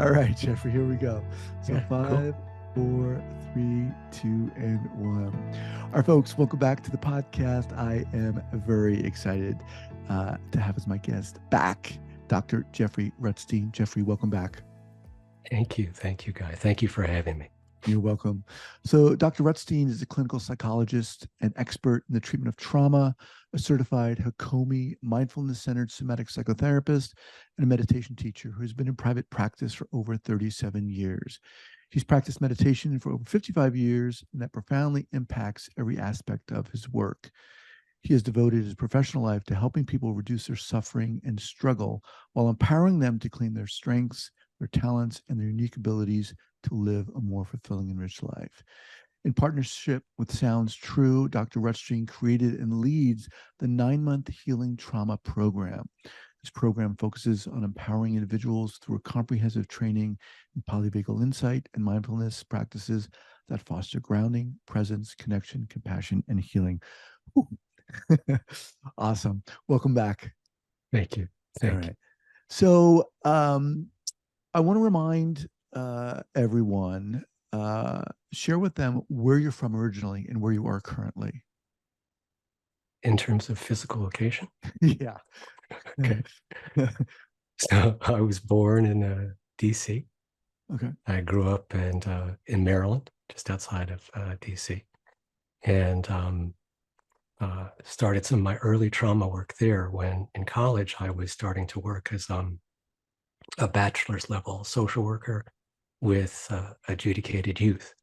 All right, Jeffrey, here we go. So Yeah, cool. 5, 4, 3, 2, and 1. All right, folks, welcome back to the podcast. I am very excited to have as my guest back, Dr. Jeffrey Rutstein. Jeffrey, welcome back. Thank you, Guy. Thank you for having me. You're welcome. So Dr. Rutstein is a clinical psychologist and expert in the treatment of trauma, a certified Hakomi Mindfulness-Centered Somatic psychotherapist, and a meditation teacher who has been in private practice for over 37 years. He's practiced meditation for over 55 years, and that profoundly impacts every aspect of his work. He has devoted his professional life to helping people reduce their suffering and struggle while empowering them to claim their strengths, their talents, and their unique abilities to live a more fulfilling and rich life. In partnership with Sounds True, Dr. Rutstein created and leads the 9-month Healing Trauma Program. This program focuses on empowering individuals through a comprehensive training in polyvagal insight and mindfulness practices that foster grounding, presence, connection, compassion, and healing. Awesome. Welcome back. Thank you. All right. So I want to remind everyone, share with them where you're from originally and where you are currently. In terms of physical location? Yeah. Okay. So I was born in D.C. Okay. I grew up in Maryland, just outside of D.C. And started some of my early trauma work there when in college I was starting to work as a bachelor's level social worker with adjudicated youth.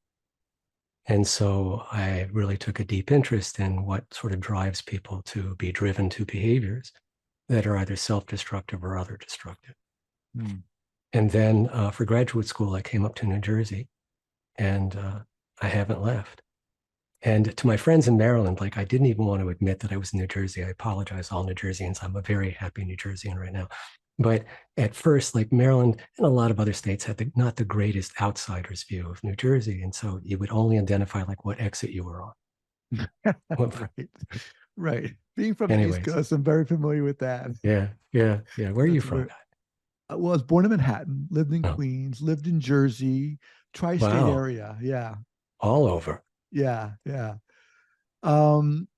And so I really took a deep interest in what sort of drives people to be driven to behaviors that are either self-destructive or other destructive. Mm. And then for graduate school, I came up to New Jersey, and I haven't left. And to my friends in Maryland, like I didn't even want to admit that I was in New Jersey. I apologize, all New Jerseyans. I'm a very happy New Jerseyan right now. But at first, like Maryland and a lot of other states had not the greatest outsider's view of New Jersey. And so you would only identify like what exit you were on. Right. Right. Being from the East Anyways. Coast, I'm very familiar with that. Yeah. Where are you from? Well, I was born in Manhattan, lived in Oh, Queens, lived in Jersey, tri-state wow. area. Yeah. All over. Yeah. Yeah. One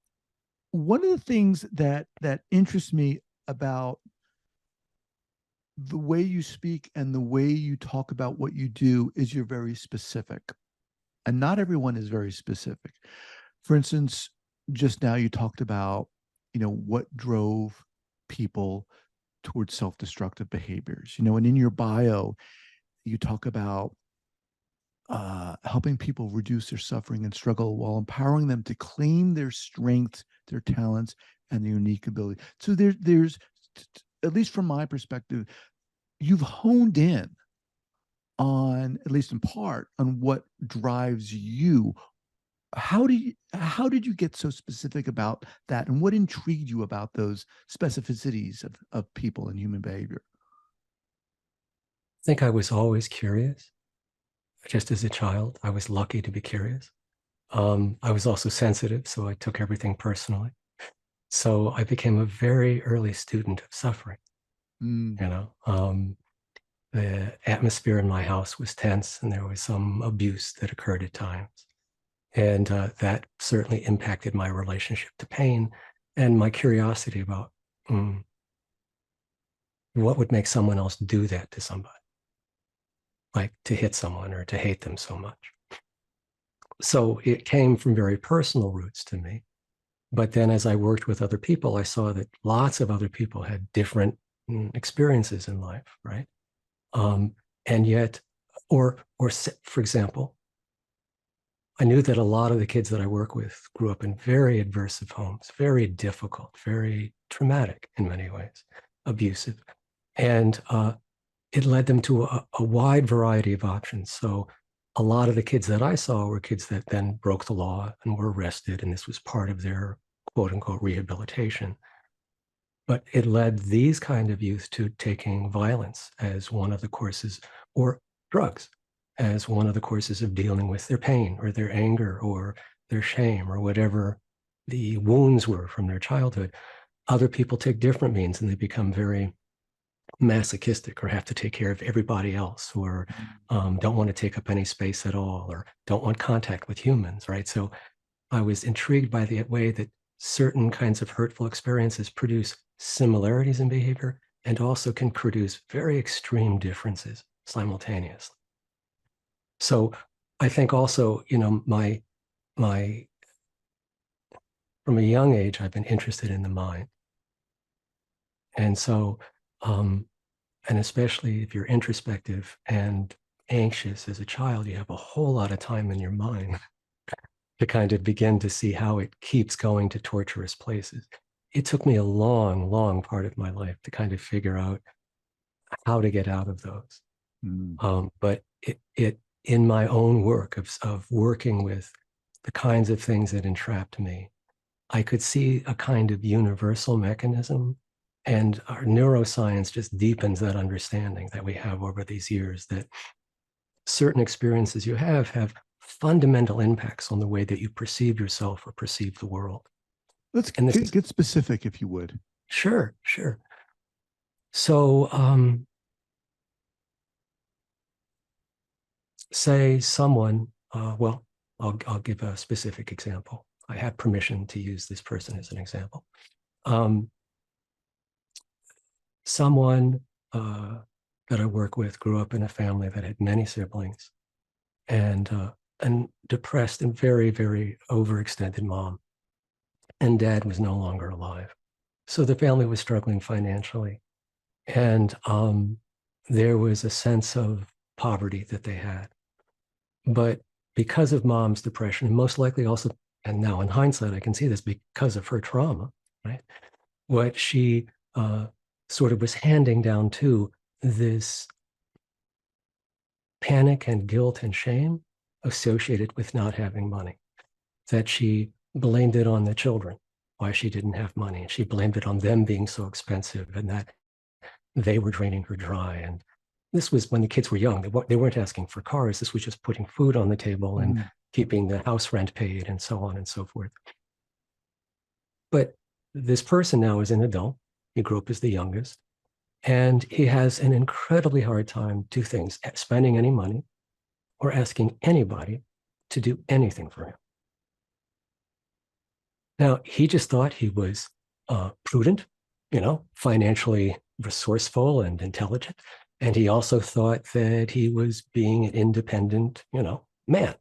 of the things that interests me about the way you speak and the way you talk about what you do is you're very specific. And not everyone is very specific. For instance, just now you talked about, what drove people towards self-destructive behaviors, and in your bio, you talk about helping people reduce their suffering and struggle while empowering them to claim their strengths, their talents, and their unique ability. So there's, at least from my perspective, you've honed in on, at least in part, on what drives you. How did you get so specific about that, and what intrigued you about those specificities of people and human behavior? I think I was always curious. Just as a child, I was lucky to be curious. I was also sensitive, so I took everything personally. So I became a very early student of suffering. The atmosphere in my house was tense, and there was some abuse that occurred at times. And that certainly impacted my relationship to pain and my curiosity about what would make someone else do that to somebody, like to hit someone or to hate them so much. So it came from very personal roots to me. But then as I worked with other people, I saw that lots of other people had different experiences in life, right? And yet, or for example, I knew that a lot of the kids that I work with grew up in very adversive homes, very difficult, very traumatic in many ways, abusive. And it led them to a wide variety of options. So a lot of the kids that I saw were kids that then broke the law and were arrested, and this was part of their quote unquote rehabilitation. But it led these kind of youth to taking violence as one of the courses, or drugs as one of the courses of dealing with their pain or their anger or their shame or whatever the wounds were from their childhood. Other people take different means, and they become very masochistic or have to take care of everybody else, or don't want to take up any space at all, or don't want contact with humans, right? So I was intrigued by the way that certain kinds of hurtful experiences produce similarities in behavior and also can produce very extreme differences simultaneously. So I think also, my from a young age, I've been interested in the mind. And so, and especially if you're introspective and anxious as a child, you have a whole lot of time in your mind to kind of begin to see how it keeps going to torturous places. It took me a long, long part of my life to kind of figure out how to get out of those. But it in my own work of working with the kinds of things that entrapped me, I could see a kind of universal mechanism, and our neuroscience just deepens that understanding that we have over these years, that certain experiences you have fundamental impacts on the way that you perceive yourself or perceive the world. Let's And this is get specific, if you would. sure. So say someone, well, I'll give a specific example. I have permission to use this person as an example. Someone that I work with grew up in a family that had many siblings, and depressed and very, very overextended mom, and dad was no longer alive. So the family was struggling financially, and there was a sense of poverty that they had. But because of mom's depression, and most likely also, and now in hindsight, I can see this because of her trauma, right? What she sort of was handing down to this panic and guilt and shame associated with not having money, that she blamed it on the children, why she didn't have money. And she blamed it on them being so expensive and that they were draining her dry. And this was when the kids were young. They weren't asking for cars. This was just putting food on the table and keeping the house rent paid and so on and so forth. But this person now is an adult. He grew up as the youngest. And he has an incredibly hard time, two things, spending any money or asking anybody to do anything for him. Now, he just thought he was prudent, financially resourceful and intelligent. And he also thought that he was being an independent, man,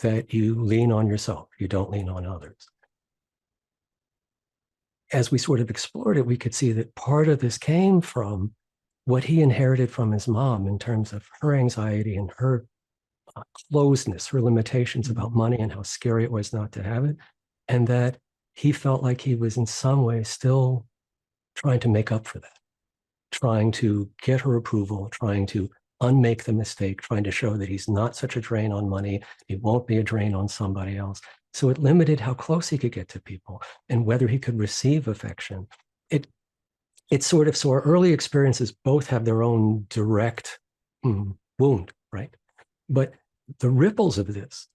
that you lean on yourself, you don't lean on others. As we sort of explored it, we could see that part of this came from what he inherited from his mom in terms of her anxiety and her closeness, her limitations about money and how scary it was not to have it. And that he felt like he was in some way still trying to make up for that, trying to get her approval, trying to unmake the mistake, trying to show that he's not such a drain on money, he won't be a drain on somebody else. So it limited how close he could get to people and whether he could receive affection. It sort of, so our early experiences both have their own direct wound, right? But the ripples of this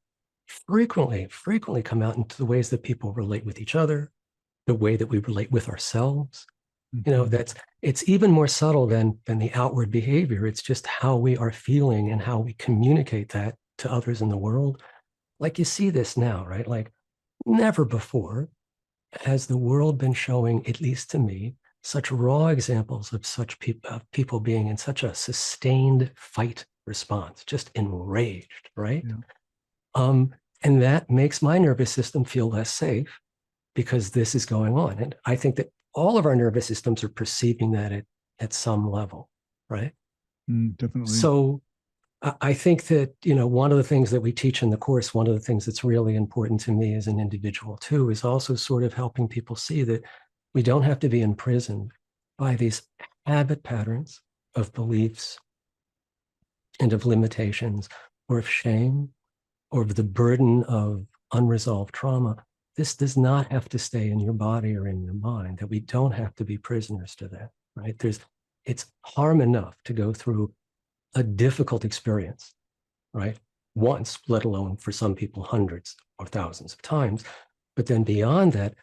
frequently come out into the ways that people relate with each other, the way that we relate with ourselves. It's even more subtle than the outward behavior. It's just how we are feeling and how we communicate that to others in the world. Like you see this now, right? Like never before has the world been showing, at least to me, such raw examples of such people being in such a sustained fight response, just enraged, right? Yeah. And that makes my nervous system feel less safe because this is going on. And I think that all of our nervous systems are perceiving that at some level, right? Definitely. So I think that, one of the things that we teach in the course, one of the things that's really important to me as an individual too, is also sort of helping people see that we don't have to be imprisoned by these habit patterns of beliefs and of limitations or of shame or of the burden of unresolved trauma. This does not have to stay in your body or in your mind, that we don't have to be prisoners to that, right? It's harm enough to go through a difficult experience, right? Once, let alone for some people, hundreds or thousands of times. But then beyond that,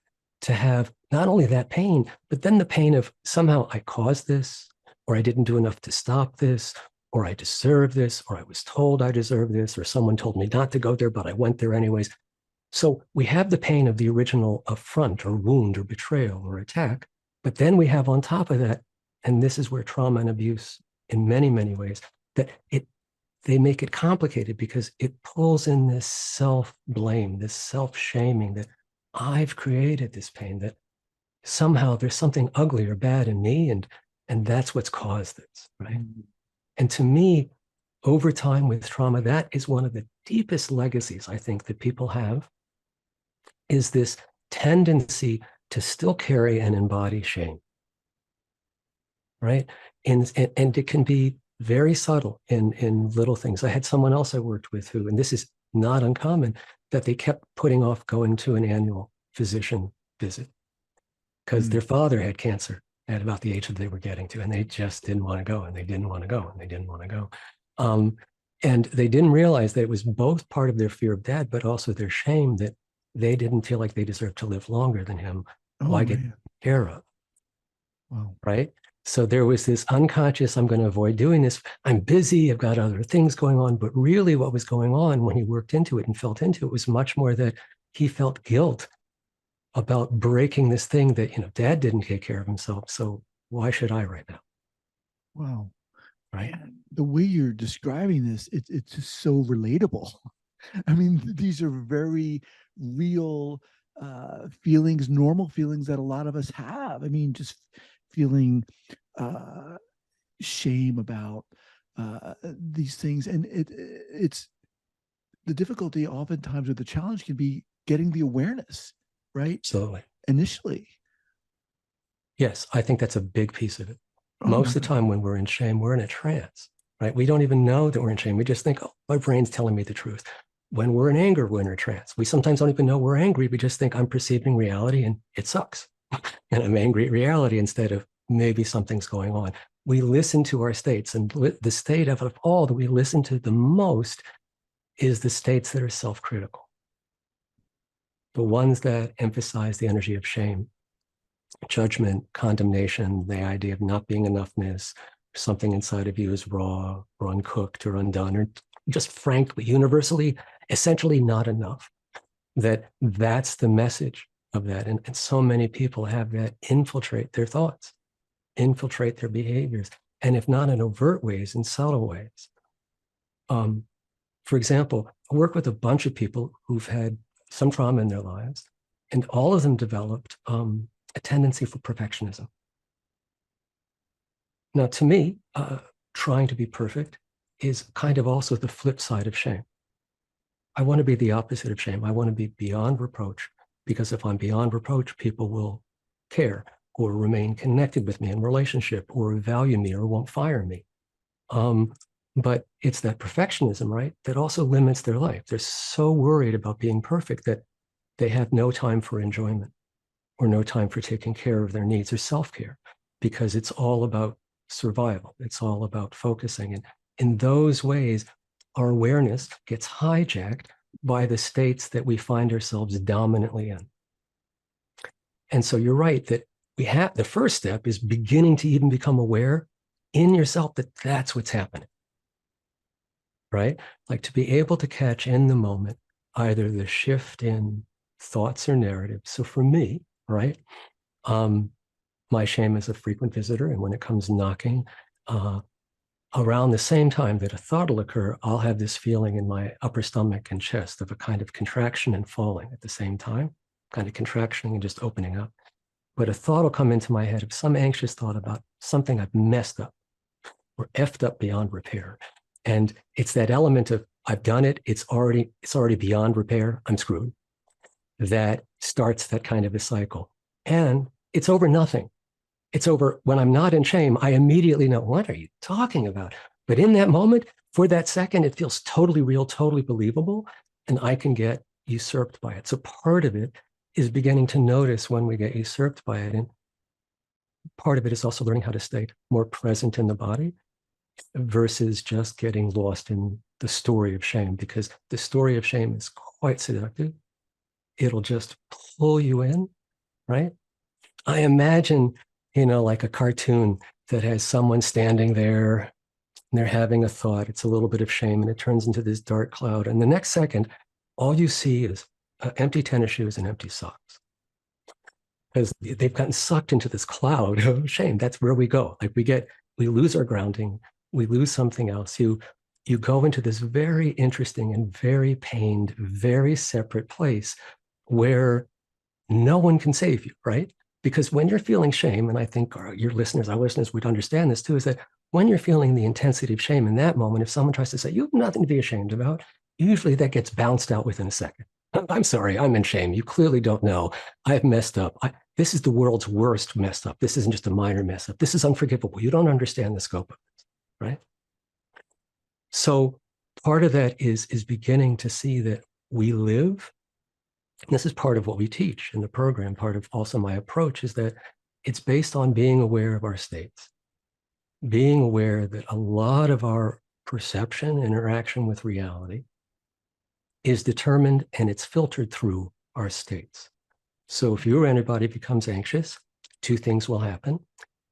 to have not only that pain, but then the pain of somehow I caused this, or I didn't do enough to stop this, or I deserve this, or I was told I deserve this, or someone told me not to go there, but I went there anyways. So we have the pain of the original affront or wound or betrayal or attack, but then we have on top of that, and this is where trauma and abuse in many, many ways, that they make it complicated because it pulls in this self-blame, this self-shaming that I've created this pain, that somehow there's something ugly or bad in me, and that's what's caused this, right? Mm-hmm. And to me, over time with trauma, that is one of the deepest legacies I think that people have, is this tendency to still carry and embody shame, right? And it can be very subtle in little things. I had someone else I worked with who, and this is not uncommon, that they kept putting off going to an annual physician visit because their father had cancer at about the age that they were getting to, and they just didn't want to go, and they didn't want to go, and they didn't want to go. And they didn't realize that it was both part of their fear of dad, but also their shame that they didn't feel like they deserved to live longer than him. Why get taken care of? Wow. Right? So there was this unconscious, I'm going to avoid doing this. I'm busy. I've got other things going on. But really what was going on when he worked into it and felt into it was much more that he felt guilt about breaking this thing that, dad didn't take care of himself. So why should I right now? Wow. Right. Man, the way you're describing this, it's just so relatable. I mean, these are very real feelings, normal feelings that a lot of us have. I mean, just feeling shame about these things, and it's the difficulty oftentimes, or the challenge can be getting the awareness, right? Absolutely. Initially. Yes, I think that's a big piece of it. Most of the time when we're in shame, we're in a trance, right? We don't even know that we're in shame. We just think, oh, my brain's telling me the truth. When we're in anger, we're in a trance. We sometimes don't even know we're angry. We just think I'm perceiving reality and it sucks. And I'm angry at reality instead of maybe something's going on. We listen to our states, and the state of all that we listen to the most is the states that are self-critical. The ones that emphasize the energy of shame, judgment, condemnation, the idea of not being enoughness, something inside of you is raw or uncooked or undone, or just frankly, universally, essentially not enough. That's the message of that. And so many people have that infiltrate their thoughts, infiltrate their behaviors, and if not in overt ways, in subtle ways. For example, I work with a bunch of people who've had some trauma in their lives, and all of them developed a tendency for perfectionism. Now, to me, trying to be perfect is kind of also the flip side of shame. I want to be the opposite of shame. I want to be beyond reproach, because if I'm beyond reproach, people will care or remain connected with me in relationship or value me or won't fire me. But it's that perfectionism, right, that also limits their life. They're so worried about being perfect that they have no time for enjoyment or no time for taking care of their needs or self-care, because it's all about survival. It's all about focusing. And in those ways, our awareness gets hijacked by the states that we find ourselves dominantly in. And so you're right that the first step is beginning to even become aware in yourself that that's what's happening, right? Like to be able to catch in the moment, either the shift in thoughts or narratives. So for me, right, my shame is a frequent visitor. And when it comes knocking, around the same time that a thought will occur, I'll have this feeling in my upper stomach and chest of a kind of contraction and falling at the same time, kind of contraction and just opening up. But a thought will come into my head of some anxious thought about something I've messed up or effed up beyond repair. And it's that element of I've done it, it's already beyond repair, I'm screwed. That starts that kind of a cycle. And it's over nothing. It's over when I'm not in shame, I immediately know, what are you talking about? But in that moment, for that second, it feels totally real, totally believable, and I can get usurped by it. So part of it is beginning to notice when we get usurped by it. And part of it is also learning how to stay more present in the body versus just getting lost in the story of shame, because the story of shame is quite seductive. It'll just pull you in, right? I imagine, like a cartoon that has someone standing there and they're having a thought. It's a little bit of shame and it turns into this dark cloud. And the next second, all you see is empty tennis shoes and empty socks because they've gotten sucked into this cloud of shame. That's where we go. Like we lose our grounding, we lose something else. You go into this very interesting and very pained, very separate place where no one can save you, right? Because when you're feeling shame, and I think our listeners would understand this too, is that when you're feeling the intensity of shame in that moment, if someone tries to say, you have nothing to be ashamed about, usually that gets bounced out within a second. I'm sorry, I'm in shame. You clearly don't know. I've messed up. This is the world's worst messed up. This isn't just a minor mess up. This is unforgivable. You don't understand the scope of this, right? So part of that is beginning to see that we live. This is part of what we teach in the program. Part of also my approach is that it's based on being aware of our states, being aware that a lot of our perception, interaction with reality is determined and it's filtered through our states. So if you or anybody becomes anxious, two things will happen.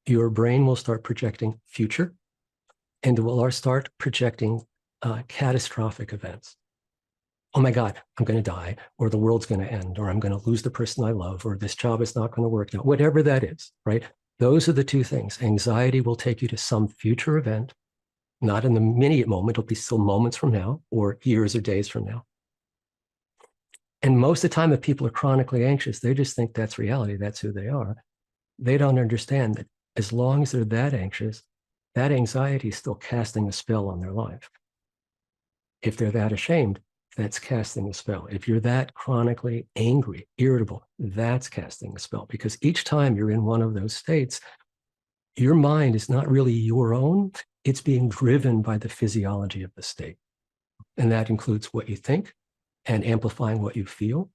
Your brain will start projecting future and will start projecting catastrophic events. Oh my God, I'm going to die, or the world's going to end, or I'm going to lose the person I love, or this job is not going to work out, whatever that is, right? Those are the two things. Anxiety will take you to some future event, not in the immediate moment. It'll be still moments from now or years or days from now. And most of the time, if people are chronically anxious, they just think that's reality. That's who they are. They don't understand that as long as they're that anxious, that anxiety is still casting a spell on their life. If they're that ashamed, that's casting a spell. If you're that chronically angry, irritable, that's casting a spell. Because each time you're in one of those states, your mind is not really your own. It's being driven by the physiology of the state. And that includes what you think and amplifying what you feel,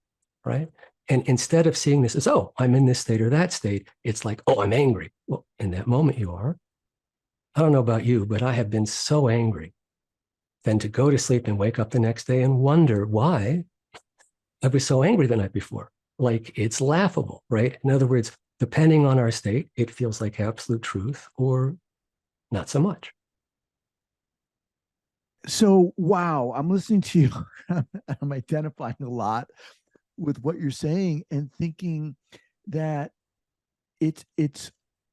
right? And instead of seeing this as, oh, I'm in this state or that state, it's like, oh, I'm angry. Well, in that moment you are. I don't know about you, but I have been so angry than to go to sleep and wake up the next day and wonder why I was so angry the night before. Like, it's laughable, right? In other words, depending on our state, it feels like absolute truth or not so much. So, wow, I'm listening to you. I'm identifying a lot with what you're saying and thinking that it's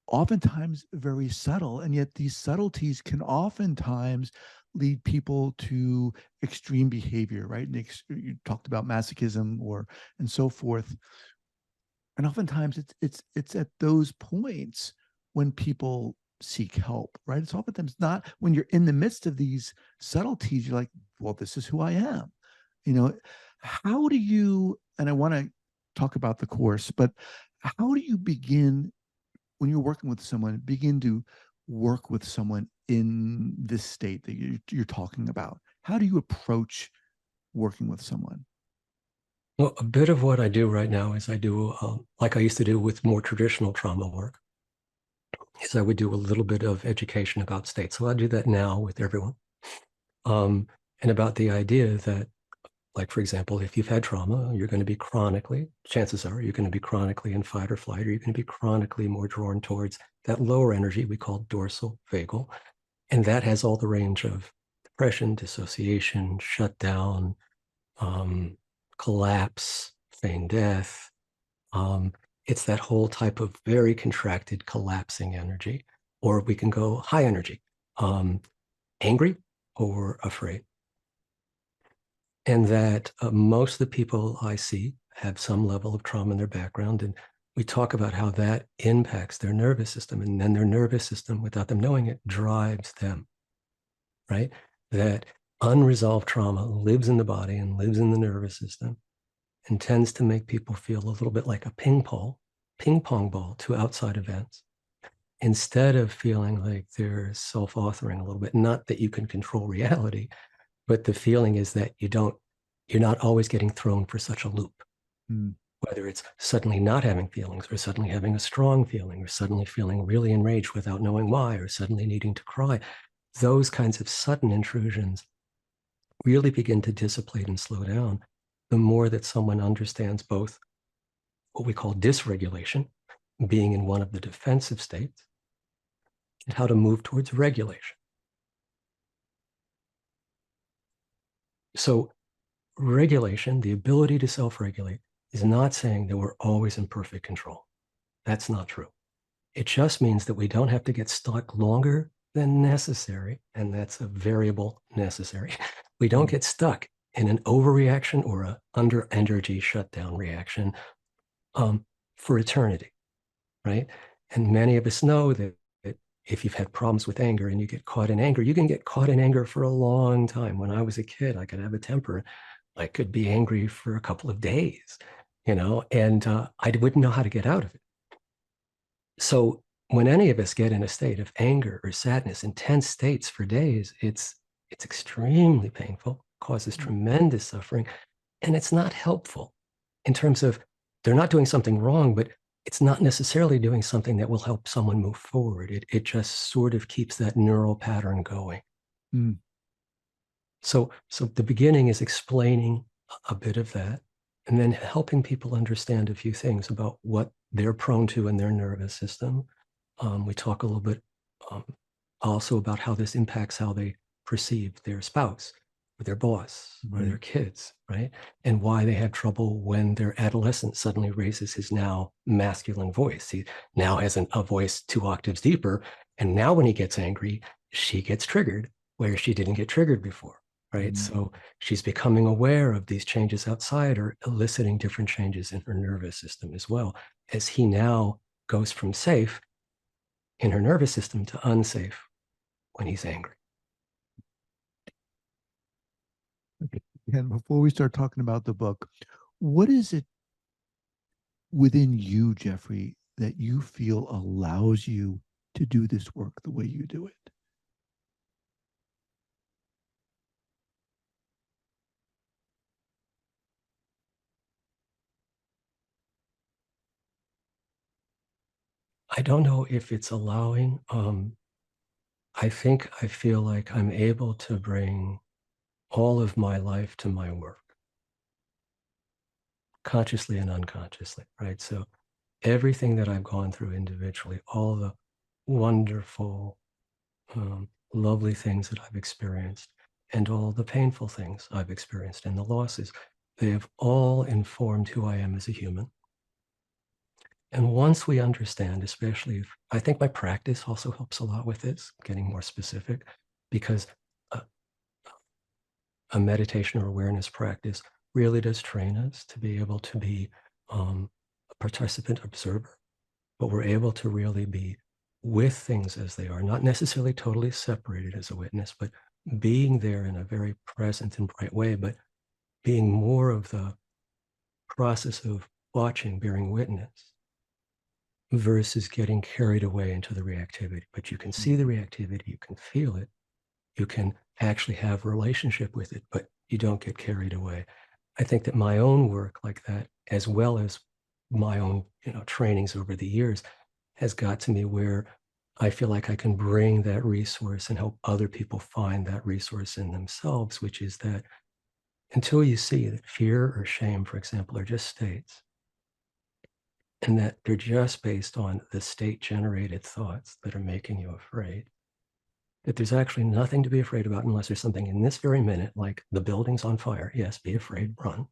oftentimes very subtle, and yet these subtleties can oftentimes lead people to extreme behavior, right? And you talked about masochism or and so forth, and oftentimes it's at those points when people seek help, right? It's oftentimes not when you're in the midst of these subtleties. You're like, well, this is who I am, you know. How do you, and I want to talk about the course, but how do you begin when you're working with someone, begin to work with someone in this state that you're talking about? How do you approach working with someone? Well, a bit of what I do right now is I do, like I used to do with more traditional trauma work, is I would do a little bit of education about state. So I do that now with everyone. And about the idea that, like, for example, if you've had trauma, you're going to be chronically, chances are you're going to be chronically in fight or flight, or you're going to be chronically more drawn towards that lower energy we call dorsal vagal. And that has all the range of depression, dissociation, shutdown, collapse, feigned death. It's that whole type of very contracted, collapsing energy. Or we can go high energy, angry or afraid. And that most of the people I see have some level of trauma in their background. And we talk about how that impacts their nervous system. And then their nervous system, without them knowing it, drives them, right? That unresolved trauma lives in the body and lives in the nervous system and tends to make people feel a little bit like a ping pong ball to outside events, instead of feeling like they're self-authoring a little bit. Not that you can control reality, but the feeling is that you're not always getting thrown for such a loop. Mm. Whether it's suddenly not having feelings, or suddenly having a strong feeling, or suddenly feeling really enraged without knowing why, or suddenly needing to cry. Those kinds of sudden intrusions really begin to dissipate and slow down the more that someone understands both what we call dysregulation, being in one of the defensive states, and how to move towards regulation. So regulation, the ability to self-regulate, is not saying that we're always in perfect control. That's not true. It just means that we don't have to get stuck longer than necessary, and that's a variable necessary. We don't get stuck in an overreaction or an under energy shutdown reaction for eternity, right? And many of us know that if you've had problems with anger and you get caught in anger, you can get caught in anger for a long time. When I was a kid, I could have a temper. I could be angry for a couple of days, and I wouldn't know how to get out of it. So when any of us get in a state of anger or sadness, intense states for days, it's extremely painful, causes tremendous suffering, and it's not helpful in terms of they're not doing something wrong, but it's not necessarily doing something that will help someone move forward. It just sort of keeps that neural pattern going. Mm. So the beginning is explaining a bit of that, and then helping people understand a few things about what they're prone to in their nervous system. We talk a little bit also about how this impacts how they perceive their spouse or their boss or their kids, right? And why they have trouble when their adolescent suddenly raises his now masculine voice. He now has a voice 2 octaves deeper. And now when he gets angry, she gets triggered where she didn't get triggered before, right? So she's becoming aware of these changes outside or eliciting different changes in her nervous system as well, as he now goes from safe in her nervous system to unsafe when he's angry. Okay. And before we start talking about the book, what is it within you, Jeffrey, that you feel allows you to do this work the way you do it? I don't know if it's allowing. I feel like I'm able to bring all of my life to my work, consciously and unconsciously, right? So everything that I've gone through individually, all the wonderful, lovely things that I've experienced, and all the painful things I've experienced and the losses, they have all informed who I am as a human. And once we understand, especially if I think my practice also helps a lot with this, getting more specific, because a meditation or awareness practice really does train us to be able to be a participant observer, but we're able to really be with things as they are, not necessarily totally separated as a witness, but being there in a very present and bright way, but being more of the process of watching, bearing witness, versus getting carried away into the reactivity. But you can see the reactivity, you can feel it, you can actually have a relationship with it, but you don't get carried away. I think that my own work like that, as well as my own, trainings over the years, has got to me where I feel like I can bring that resource and help other people find that resource in themselves, which is that until you see that fear or shame, for example, are just states, and that they're just based on the state generated thoughts that are making you afraid, that there's actually nothing to be afraid about unless there's something in this very minute, like the building's on fire. Yes, be afraid, run.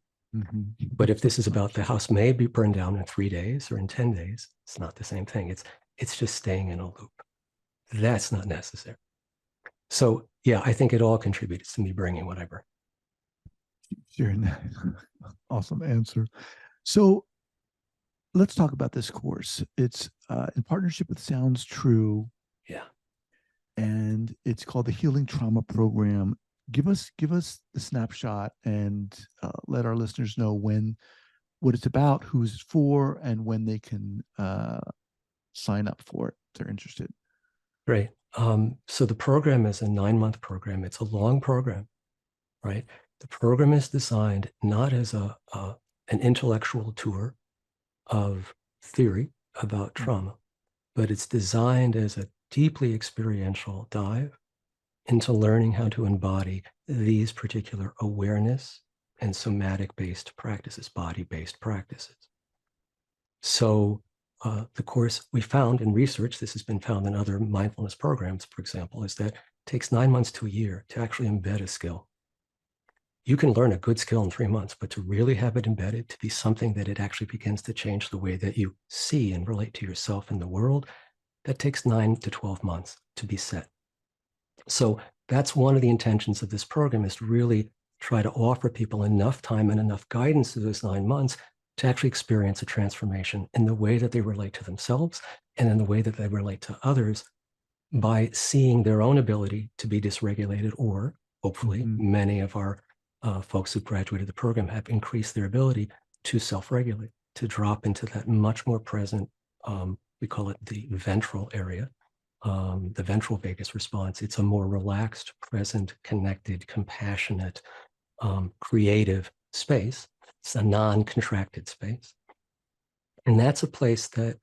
But if this is about the house may be burned down in 3 days or in 10 days, it's not the same thing. It's just staying in a loop. That's not necessary. So yeah, I think it all contributes to me bringing what I bring. Sharing that. Awesome answer. So let's talk about this course. It's in partnership with Sounds True. Yeah. And it's called the Healing Trauma Program. Give us the snapshot and let our listeners know what it's about, who it's for, and when they can sign up for it if they're interested. Great. So the program is a 9-month program. It's a long program, right? The program is designed not as an intellectual tour of theory about trauma, but it's designed as a deeply experiential dive into learning how to embody these particular awareness and somatic-based practices, body-based practices. So the course we found in research, this has been found in other mindfulness programs, for example, is that it takes 9 months to a year to actually embed a skill. You can learn a good skill in 3 months, but to really have it embedded, to be something that it actually begins to change the way that you see and relate to yourself and the world, that takes 9 to 12 months to be set. So that's one of the intentions of this program, is to really try to offer people enough time and enough guidance through those 9 months to actually experience a transformation in the way that they relate to themselves and in the way that they relate to others, by seeing their own ability to be dysregulated, or hopefully many of our folks who graduated the program have increased their ability to self-regulate, to drop into that much more present, we call it the ventral area, the ventral vagus response. It's a more relaxed, present, connected, compassionate, creative space. It's a non-contracted space. And that's a place that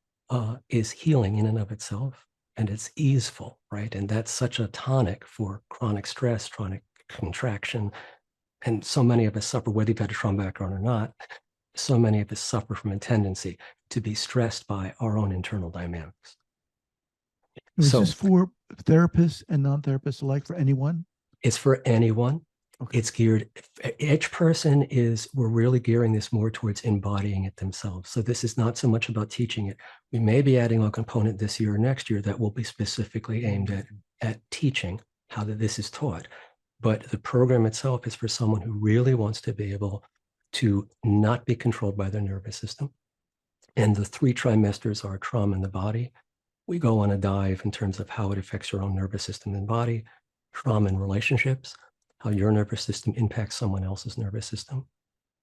is healing in and of itself, and it's easeful, right? And that's such a tonic for chronic stress, chronic contraction. And so many of us suffer, whether you've had a trauma background or not, so many of us suffer from a tendency to be stressed by our own internal dynamics. Was this So for therapists and non-therapists alike, for anyone? it's for anyone. Okay. It's geared, each person is, we're really gearing this more towards embodying it themselves. So this is not so much about teaching it. We may be adding a component this year or next year that will be specifically aimed at teaching how that this is taught. But the program itself is for someone who really wants to be able to not be controlled by their nervous system. And the 3 trimesters are trauma in the body. We go on a dive in terms of how it affects your own nervous system and body, trauma in relationships, how your nervous system impacts someone else's nervous system.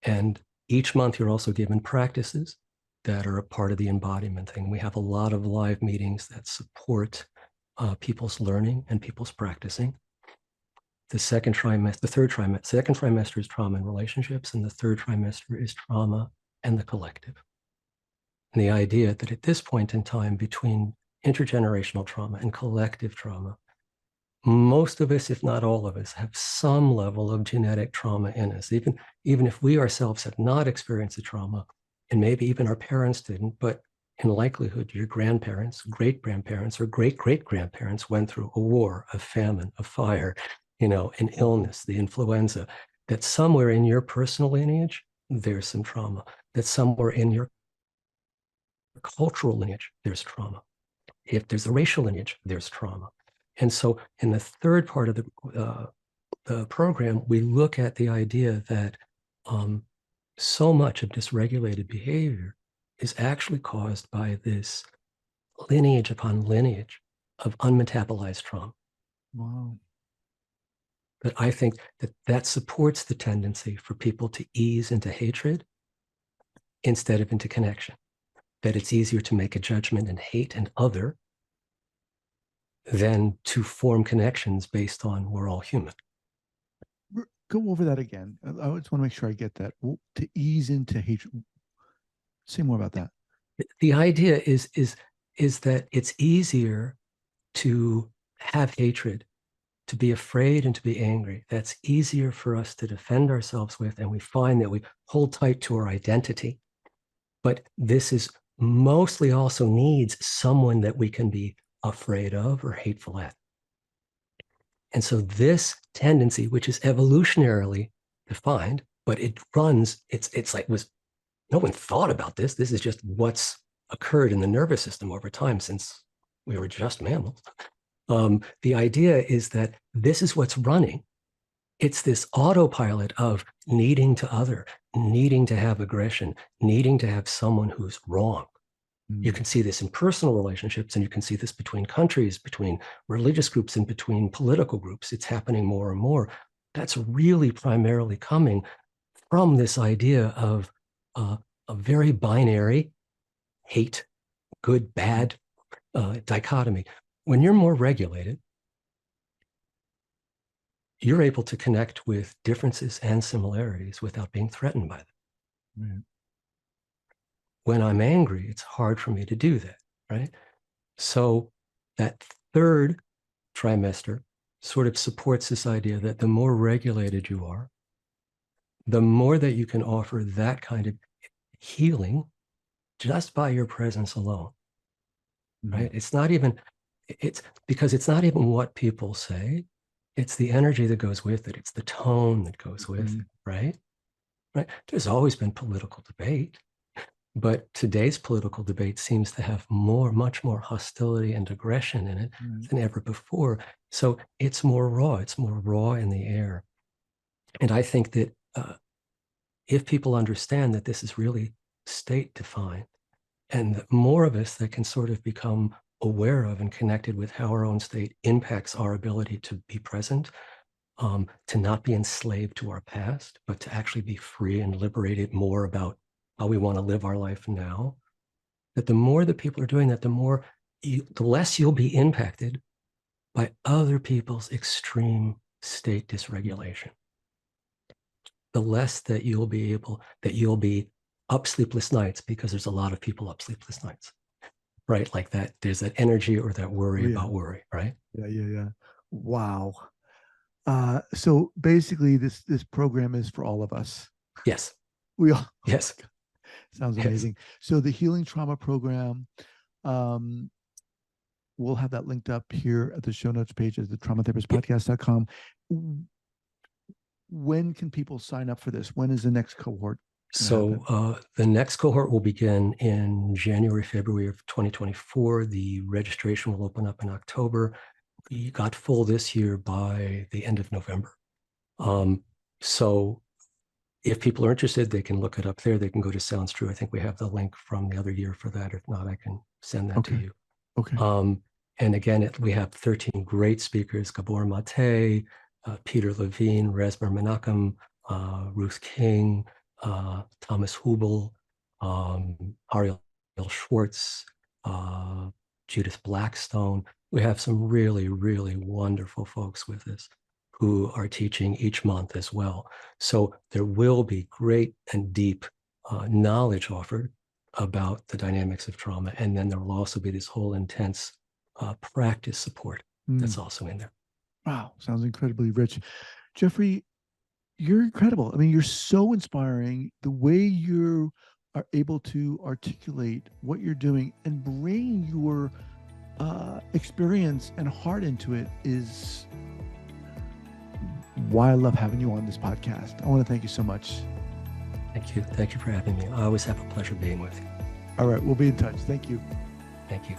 And each month you're also given practices that are a part of the embodiment thing. We have a lot of live meetings that support people's learning and people's practicing. The second trimester is trauma and relationships, and the third trimester is trauma and the collective. And the idea that at this point in time, between intergenerational trauma and collective trauma, most of us, if not all of us, have some level of genetic trauma in us, even if we ourselves have not experienced the trauma, and maybe even our parents didn't, but in likelihood, your grandparents, great-grandparents, or great-great-grandparents went through a war, a famine, a fire, an illness, the influenza, that somewhere in your personal lineage, there's some trauma, that somewhere in your cultural lineage, there's trauma. If there's a racial lineage, there's trauma. And so in the third part of the program, we look at the idea that so much of dysregulated behavior is actually caused by this lineage upon lineage of unmetabolized trauma. Wow. But I think that supports the tendency for people to ease into hatred instead of into connection. That it's easier to make a judgment and hate an other than to form connections based on we're all human. Go over that again. I just want to make sure I get that. To ease into hatred. Say more about that. The idea is that it's easier to have hatred, to be afraid and to be angry. That's easier for us to defend ourselves with, and we find that we hold tight to our identity. But this is mostly also needs someone that we can be afraid of or hateful at. And so this tendency, which is evolutionarily defined, but it runs, it's like no one thought about this. This is just what's occurred in the nervous system over time since we were just mammals. The idea is that this is what's running. It's this autopilot of needing to other, needing to have aggression, needing to have someone who's wrong. You can see this in personal relationships, and you can see this between countries, between religious groups, and between political groups. It's happening more and more. That's really primarily coming from this idea of a very binary hate, good, bad dichotomy. When you're more regulated, you're able to connect with differences and similarities without being threatened by them. Right. When I'm angry, it's hard for me to do that, right? So that third trimester sort of supports this idea that the more regulated you are, the more that you can offer that kind of healing just by your presence alone, Mm-hmm. right? It's not even, it's because it's not even what people say. It's the energy that goes with it. It's the tone that goes with Mm-hmm. it, right? Right. There's always been political debate, but today's political debate seems to have much more hostility and aggression in it than ever before. So it's more raw. It's more raw in the air. And I think that if people understand that this is really state defined, and that more of us that can sort of become aware of and connected with how our own state impacts our ability to be present, to not be enslaved to our past, but to actually be free and liberated more about how we want to live our life now, that the more that people are doing that, the less you'll be impacted by other people's extreme state dysregulation. The less that you'll be up sleepless nights, because there's a lot of people up sleepless nights, right? Like that, there's that energy or that worry Oh, yeah. about worry, right? Yeah. Wow. So basically, this program is for all of us. Yes. We all. Yes. Sounds Yes. amazing. So the healing trauma program, um, we'll have that linked up here at the show notes page at the traumatherapistpodcast.com. When can people sign up for this? When is the next cohort going to happen? So the next cohort will begin in January, February of 2024. The registration will open up in October. We got full this year by the end of November. So if people are interested, they can look it up there. They can go to Sounds True. I think we have the link from the other year for that. If not, I can send that to Okay. you. Okay. And again, we have 13 great speakers: Gabor Mate, Peter Levine, Resmer Menachem, Ruth King, Thomas Hubel, Ariel Schwartz, Judith Blackstone. We have some really, really wonderful folks with us who are teaching each month as well. So there will be great and deep knowledge offered about the dynamics of trauma. And then there will also be this whole intense practice support that's also in there. Wow. Sounds incredibly rich. Jeffrey, you're incredible. I mean, you're so inspiring. The way you are able to articulate what you're doing and bring your experience and heart into it is why I love having you on this podcast. I want to thank you so much. Thank you. Thank you for having me. I always have a pleasure being with you. All right. We'll be in touch. Thank you. Thank you.